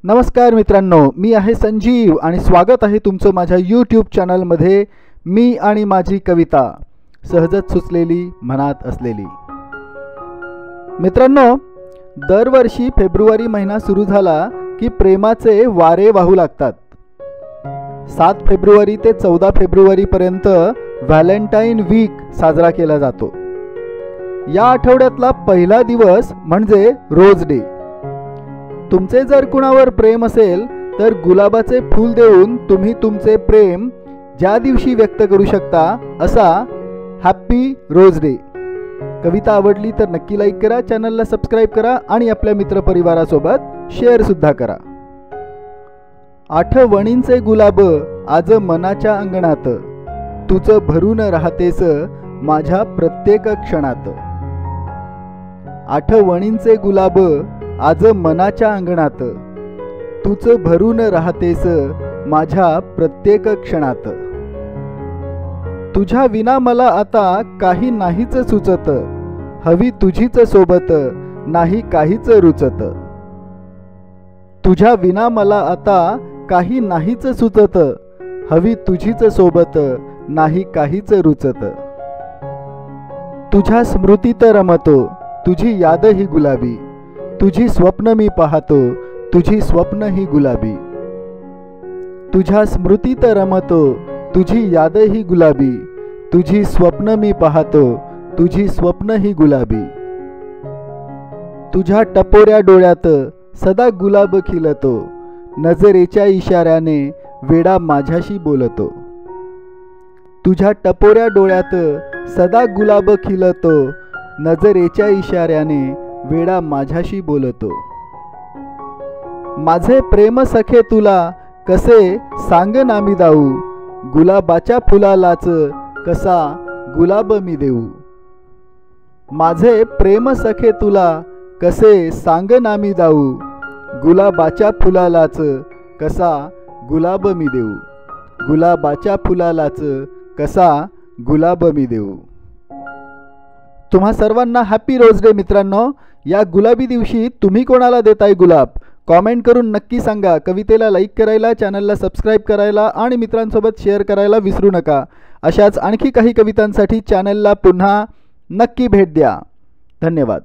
नमस्कार मित्रांनो, मी आहे संजीव आणि स्वागत आहे तुमचं माझ्या यूट्यूब चॅनलमध्ये। मी आणि माझी कविता, सहजच सुचलेली मनात असलेली। मित्रांनो, दरवर्षी फेब्रुवारी महिना सुरू झाला की प्रेमाचे वारे वाहू लागतात। 7 फेब्रुवारी ते 14 फेब्रुवारी पर्यंत व्हॅलेंटाईन वीक साजरा केला जातो। या आठवड्यातला पहिला दिवस म्हणजे रोज डे। तुमचे जर कुणावर प्रेम असेल तर गुलाबाचे फूल देऊन तुम्ही तुमचे प्रेम ज्या दिवशी व्यक्त करू शकता असा हॅपी रोज डे। कविता आवडली तर नक्की लाईक करा, चॅनलला सबस्क्राइब करा आणि आपल्या मित्रपरिवारासोबत शेअर सुद्धा करा। आठवणींचे गुलाब आज मनाच्या अंगणात, तुझं भरून राहतेस माझ्या प्रत्येक क्षणात। आठवणींचे गुलाब आज मनाच्या अंगणात, तूच भरून राहतेस माझ्या प्रत्येक क्षणात। तुझ्या विना मला आता काही नाहीच सुचत, हवी तुझीच सोबत नाही काहीच रुचत। तुझ्या विना मला आता काही नाहीच सुचत, हवी तुझीच सोबत नाही काहीच रुचत। तुझ्या स्मृतीत रमतो, तुझी याद ही गुलाबी, तुझी स्वप्न मी पाहतो, तुझी स्वप्न ही गुलाबी। तुझ्या स्मृतीत रमतो, तुझी याद ही गुलाबी, तुझी स्वप्न मी पाहतो, तुझी स्वप्न ही गुलाबी। तुझ्या टपोऱ्या डोळ्यात सदा गुलाब खिलतो, नजरेच्या इशाऱ्याने वेडा माझ्याशी बोलतो। तुझ्या टपोऱ्या डोळ्यात सदा गुलाब खिलतो, नजरेच्या इशाऱ्याने वेडा माझ्याशी बोलतो। माझे प्रेम सखे तुला कसे सांग ना मी दाऊ, गुलाबाच्या फुलालाच कसा गुलाब मी देऊ। माझे प्रेम सखे तुला कसे सांग ना मी दाऊ, गुलाबाच्या फुलालाच कसा गुलाब मी देऊ। गुलाबाच्या फुलालाच कसा गुलाब मी देऊ। तुम्हा सर्वांना हॅपी रोज डे मित्रांनो। या गुलाबी दिवशी तुम्ही कोणाला देताय गुलाब? कॉमेंट करून नक्की सांगा। कवितेला लाईक करायला, चॅनलला सबस्क्राइब करायला आणि मित्रांसोबत शेअर करायला विसरू नका। अशाच आणखी काही कवितांसाठी चॅनलला पुन्हा नक्की भेट द्या। धन्यवाद।